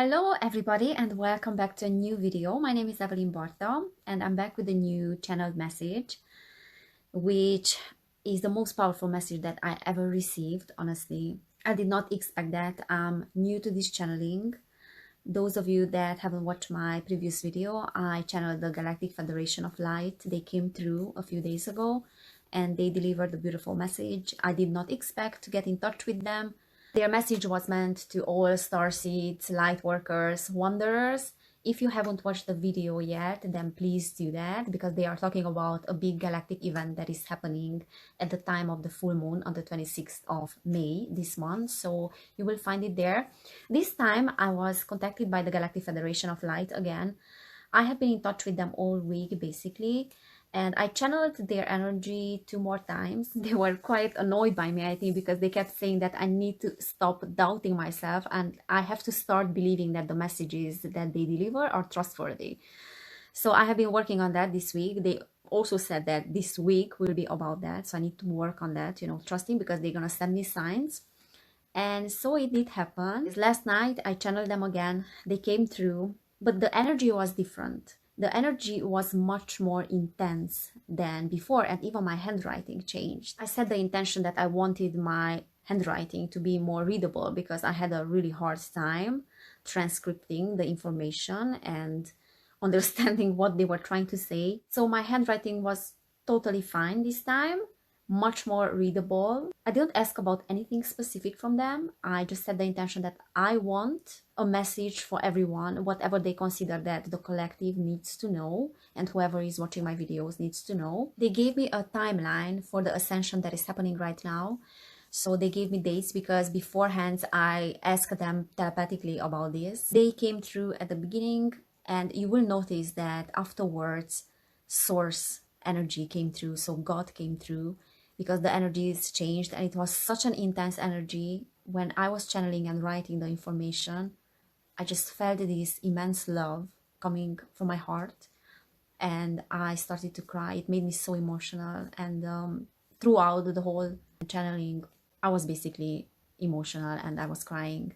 Hello everybody and welcome back to a new video. My name is Evelyn Bartha and I'm back with a new channeled message, which is the most powerful message that I ever received, honestly. I did not expect that. I'm new to this channeling. Those of you that haven't watched my previous video, I channeled the Galactic Federation of Light. They came through a few days ago and they delivered a beautiful message. I did not expect to get in touch with them. Their message was meant to all starseeds, light workers, wanderers. If you haven't watched the video yet, then please do that, because they are talking about a big galactic event that is happening at the time of the full moon on the 26th of May this month. So you will find it there. This time I was contacted by the Galactic Federation of Light again. I have been in touch with them all week basically, and I channeled their energy 2 more times. They were quite annoyed by me, I think, because they kept saying that I need to stop doubting myself and I have to start believing that the messages that they deliver are trustworthy. So I have been working on that this week. They also said that this week will be about that. So I need to work on that, trusting, because they're going to send me signs. And so it did happen. Last night I channeled them again. They came through, but the energy was different. The energy was much more intense than before, and even my handwriting changed. I set the intention that I wanted my handwriting to be more readable because I had a really hard time transcripting the information and understanding what they were trying to say. So my handwriting was totally fine this time, much more readable. I didn't ask about anything specific from them. I just set the intention that I want a message for everyone, whatever they consider that the collective needs to know and whoever is watching my videos needs to know. They gave me a timeline for the ascension that is happening right now. So they gave me dates because beforehand I asked them telepathically about this. They came through at the beginning, and you will notice that afterwards source energy came through, so God came through, because the energies changed, and it was such an intense energy. When I was channeling and writing the information, I just felt this immense love coming from my heart, and I started to cry. It made me so emotional, and throughout the whole channeling, I was basically emotional and I was crying.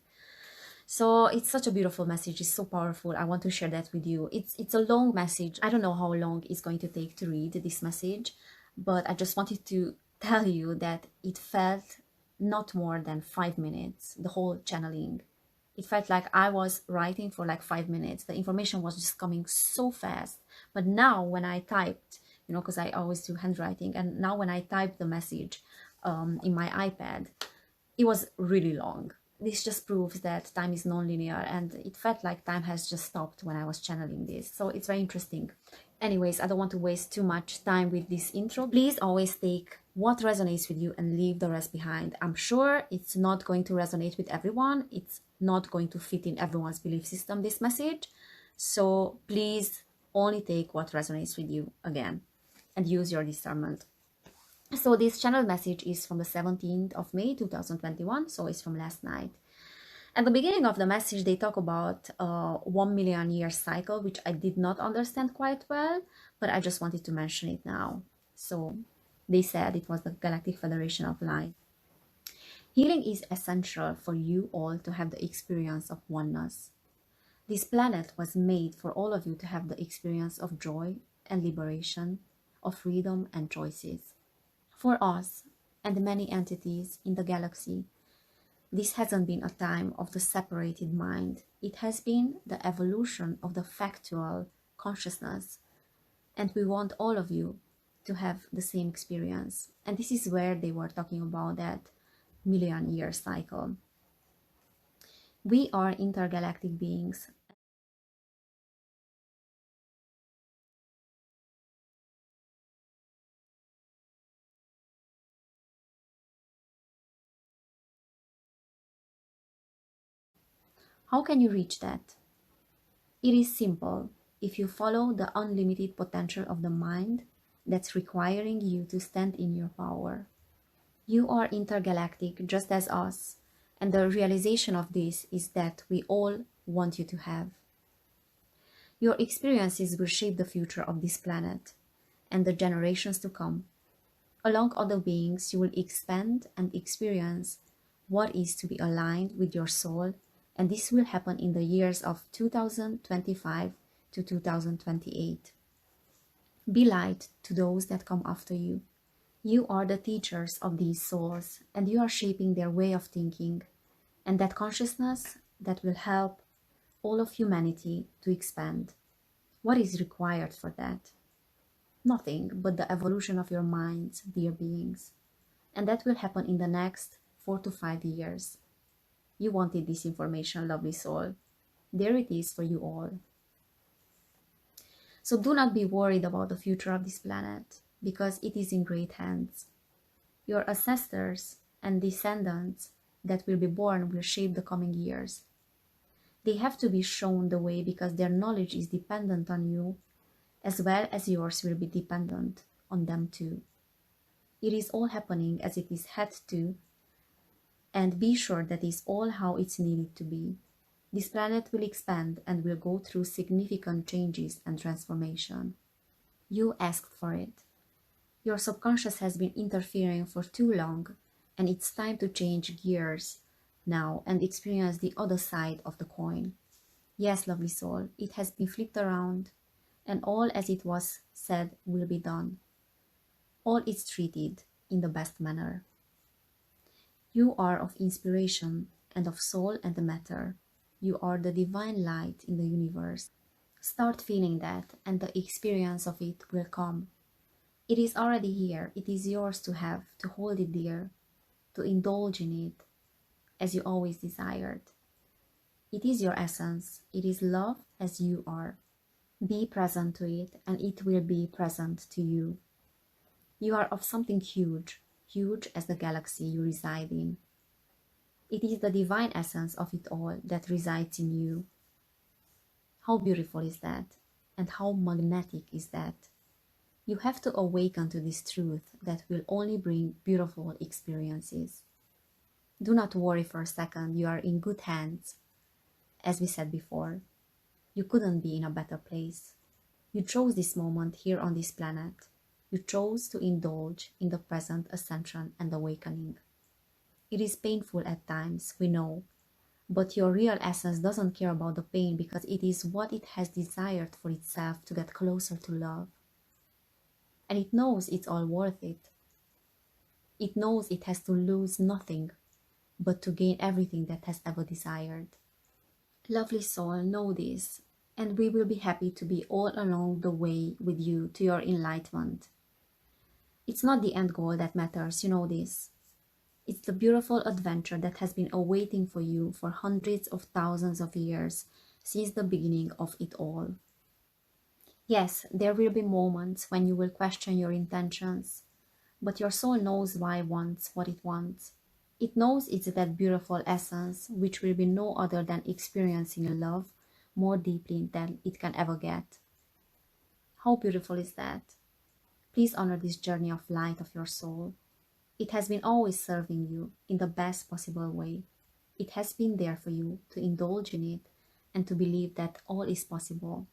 So it's such a beautiful message. It's so powerful. I want to share that with you. It's a long message. I don't know how long it's going to take to read this message, but I just wanted to tell you that it felt not more than 5 minutes, the whole channeling. It felt like I was writing for like 5 minutes. The information was just coming so fast. But now when I typed, because I always do handwriting, and now when I typed the message in my iPad, it was really long. This just proves that time is non-linear, and it felt like time has just stopped when I was channeling this. So it's very interesting. Anyways, I don't want to waste too much time with this intro. Please always take what resonates with you and leave the rest behind. I'm sure it's not going to resonate with everyone. It's not going to fit in everyone's belief system, this message. So please only take what resonates with you again and use your discernment. So this channel message is from the 17th of May 2021, so it's from last night. At the beginning of the message, they talk about a 1 million year cycle, which I did not understand quite well, but I just wanted to mention it now. So they said it was the Galactic Federation of Light. Healing is essential for you all to have the experience of oneness. This planet was made for all of you to have the experience of joy and liberation, of freedom and choices. For us and the many entities in the galaxy, this hasn't been a time of the separated mind. It has been the evolution of the factual consciousness, and we want all of you to have the same experience. And this is where they were talking about that million-year cycle. We are intergalactic beings. How can you reach that? It is simple. If you follow the unlimited potential of the mind that's requiring you to stand in your power. You are intergalactic just as us, and the realization of this is that we all want you to have. Your experiences will shape the future of this planet and the generations to come. Along other beings, you will expand and experience what is to be aligned with your soul And this will happen in the years of 2025 to 2028. Be light to those that come after you. You are the teachers of these souls, and you are shaping their way of thinking, and that consciousness that will help all of humanity to expand. What is required for that? Nothing but the evolution of your minds, dear beings. And that will happen in the next 4 to 5 years. You wanted this information, lovely soul. There it is for you all. So do not be worried about the future of this planet, because it is in great hands. Your ancestors and descendants that will be born will shape the coming years. They have to be shown the way because their knowledge is dependent on you, as well as yours will be dependent on them too. It is all happening as it is had to, and be sure that is all how it's needed to be. This planet will expand and will go through significant changes and transformation. You asked for it. Your subconscious has been interfering for too long, and it's time to change gears now and experience the other side of the coin. Yes, lovely soul, it has been flipped around, and all as it was said will be done. All is treated in the best manner. You are of inspiration and of soul and matter. You are the divine light in the universe. Start feeling that, and the experience of it will come. It is already here. It is yours to have, to hold it dear, to indulge in it as you always desired. It is your essence. It is love as you are. Be present to it, and it will be present to you. You are of something huge, huge as the galaxy you reside in. It is the divine essence of it all that resides in you. How beautiful is that, and how magnetic is that? You have to awaken to this truth that will only bring beautiful experiences. Do not worry for a second, you are in good hands. As we said before, you couldn't be in a better place. You chose this moment here on this planet. You chose to indulge in the present ascension and awakening. It is painful at times, we know, but your real essence doesn't care about the pain because it is what it has desired for itself to get closer to love. And it knows it's all worth it. It knows it has to lose nothing, but to gain everything that has ever desired. Lovely soul, know this, and we will be happy to be all along the way with you to your enlightenment. It's not the end goal that matters, you know this. It's the beautiful adventure that has been awaiting for you for hundreds of thousands of years since the beginning of it all. Yes, there will be moments when you will question your intentions, but your soul knows why it wants what it wants. It knows it's that beautiful essence which will be no other than experiencing love more deeply than it can ever get. How beautiful is that? Please honor this journey of light of your soul. It has been always serving you in the best possible way. It has been there for you to indulge in it and to believe that all is possible.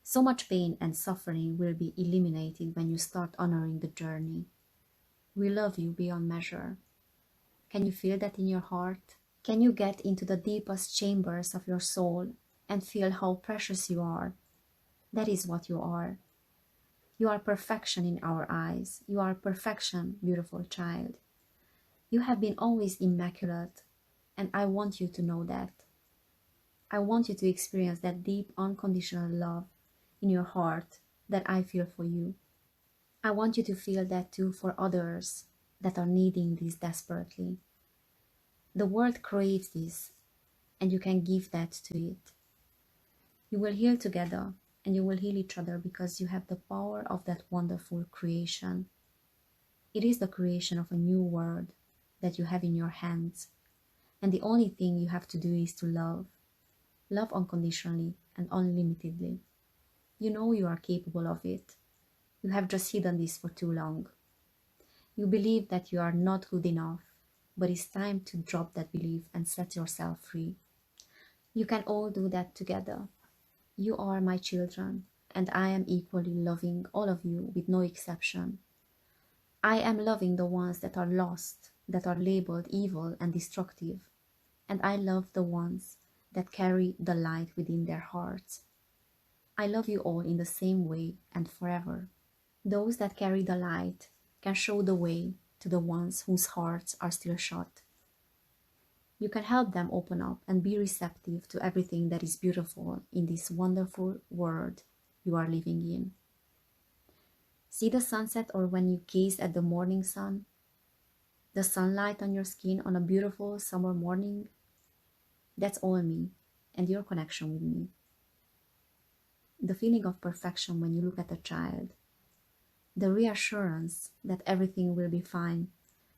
So much pain and suffering will be eliminated when you start honoring the journey. We love you beyond measure. Can you feel that in your heart? Can you get into the deepest chambers of your soul and feel how precious you are? That is what you are. You are perfection in our eyes. You are perfection, beautiful child. You have been always immaculate, and I want you to know that. I want you to experience that deep, unconditional love in your heart that I feel for you. I want you to feel that too for others that are needing this desperately. The world craves this, and you can give that to it. You will heal together, and you will heal each other because you have the power of that wonderful creation. It is the creation of a new world that you have in your hands, and the only thing you have to do is to love. Love unconditionally and unlimitedly. You know you are capable of it. You have just hidden this for too long. You believe that you are not good enough, but it's time to drop that belief and set yourself free. You can all do that together. You are my children, and I am equally loving all of you with no exception. I am loving the ones that are lost, that are labeled evil and destructive. And I love the ones that carry the light within their hearts. I love you all in the same way and forever. Those that carry the light can show the way to the ones whose hearts are still shut. You can help them open up and be receptive to everything that is beautiful in this wonderful world you are living in. See the sunset, or when you gaze at the morning sun, the sunlight on your skin on a beautiful summer morning. That's all me and your connection with me. The feeling of perfection when you look at a child. The reassurance that everything will be fine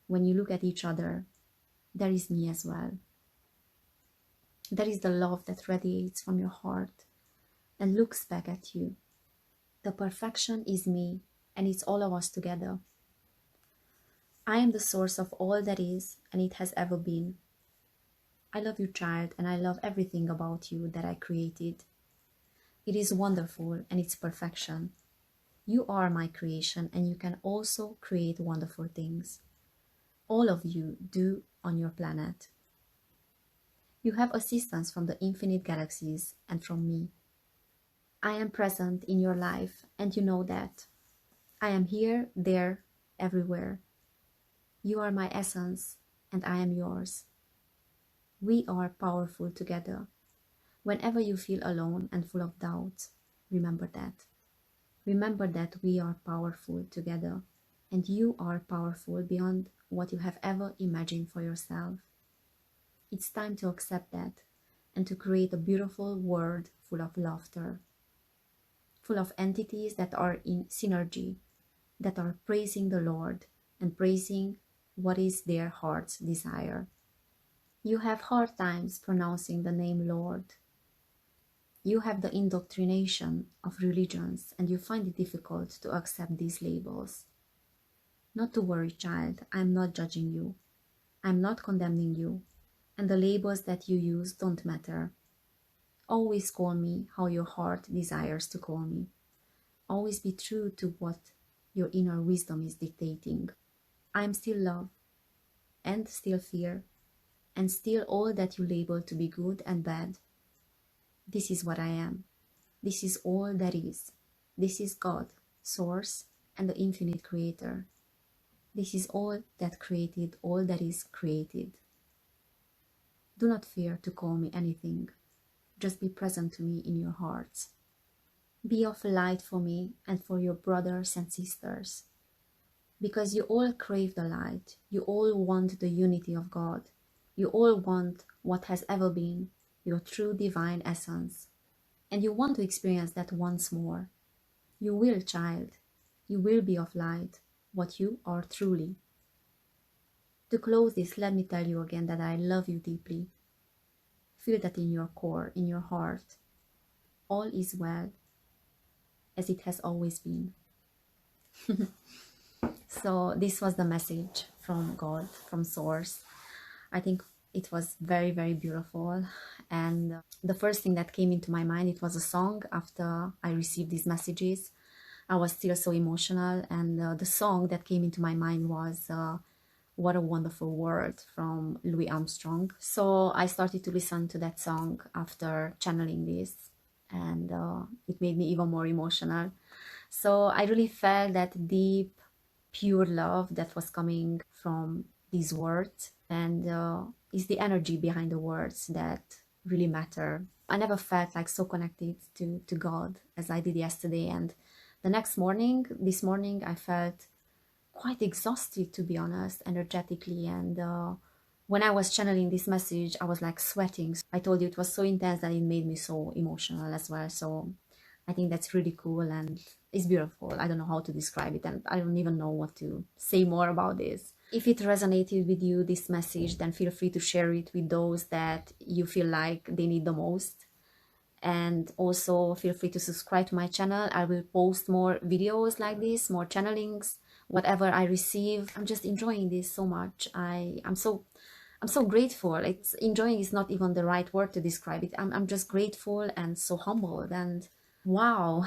when you look at each other. There is me as well. There is the love that radiates from your heart and looks back at you. The perfection is me, and it's all of us together. I am the source of all that is, and it has ever been. I love you, child, and I love everything about you that I created. It is wonderful, and it's perfection. You are my creation, and you can also create wonderful things. All of you do on your planet. You have assistance from the infinite galaxies and from me. I am present in your life, and you know that. I am here, there, everywhere. You are my essence, and I am yours. We are powerful together. Whenever you feel alone and full of doubts, remember that. Remember that we are powerful together, and you are powerful beyond what you have ever imagined for yourself. It's time to accept that and to create a beautiful world full of laughter, full of entities that are in synergy, that are praising the Lord and praising what is their heart's desire. You have hard times pronouncing the name Lord. You have the indoctrination of religions and you find it difficult to accept these labels. Not to worry, child, I'm not judging you. I'm not condemning you, and the labels that you use don't matter. Always call me how your heart desires to call me. Always be true to what your inner wisdom is dictating. I am still love, and still fear, and still all that you label to be good and bad. This is what I am. This is all that is. This is God, Source, and the infinite Creator. This is all that created all that is created. Do not fear to call me anything. Just be present to me in your hearts. Be of light for me and for your brothers and sisters. Because you all crave the light. You all want the unity of God. You all want what has ever been, your true divine essence. And you want to experience that once more. You will, child. You will be of light, what you are truly. To close this, let me tell you again that I love you deeply. Feel that in your core, in your heart. All is well, as it has always been. So this was the message from God, from Source. I think it was very, very beautiful. And the first thing that came into my mind, it was a song after I received these messages. I was still so emotional, and the song that came into my mind was What a Wonderful World from Louis Armstrong. So I started to listen to that song after channeling this, and it made me even more emotional. So I really felt that deep, pure love that was coming from these words, and it's the energy behind the words that really matter. I never felt like so connected to God as I did yesterday, and the next morning, this morning, I felt quite exhausted, to be honest, energetically. And when I was channeling this message, I was like sweating. I told you it was so intense that it made me so emotional as well. So I think that's really cool and it's beautiful. I don't know how to describe it, and I don't even know what to say more about this. If it resonated with you, this message, then feel free to share it with those that you feel like they need the most. And also feel free to subscribe to my channel. I will post more videos like this, more channelings, whatever I receive. I'm just enjoying this so much. I'm so grateful. It's enjoying is not even the right word to describe it. I'm just grateful and so humbled, and wow,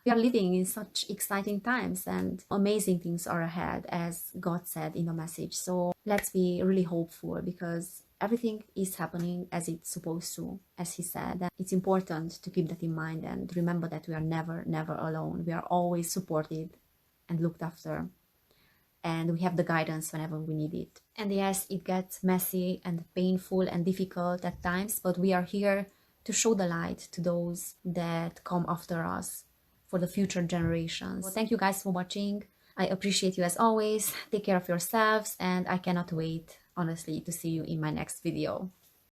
we are living in such exciting times and amazing things are ahead, as God said in the message. So let's be really hopeful, because everything is happening as it's supposed to, as he said. And it's important to keep that in mind and remember that we are never, never alone. We are always supported and looked after, and we have the guidance whenever we need it. And yes, it gets messy and painful and difficult at times, but we are here to show the light to those that come after us, for the future generations. So thank you guys for watching. I appreciate you as always. Take care of yourselves, and I cannot wait, honestly, to see you in my next video.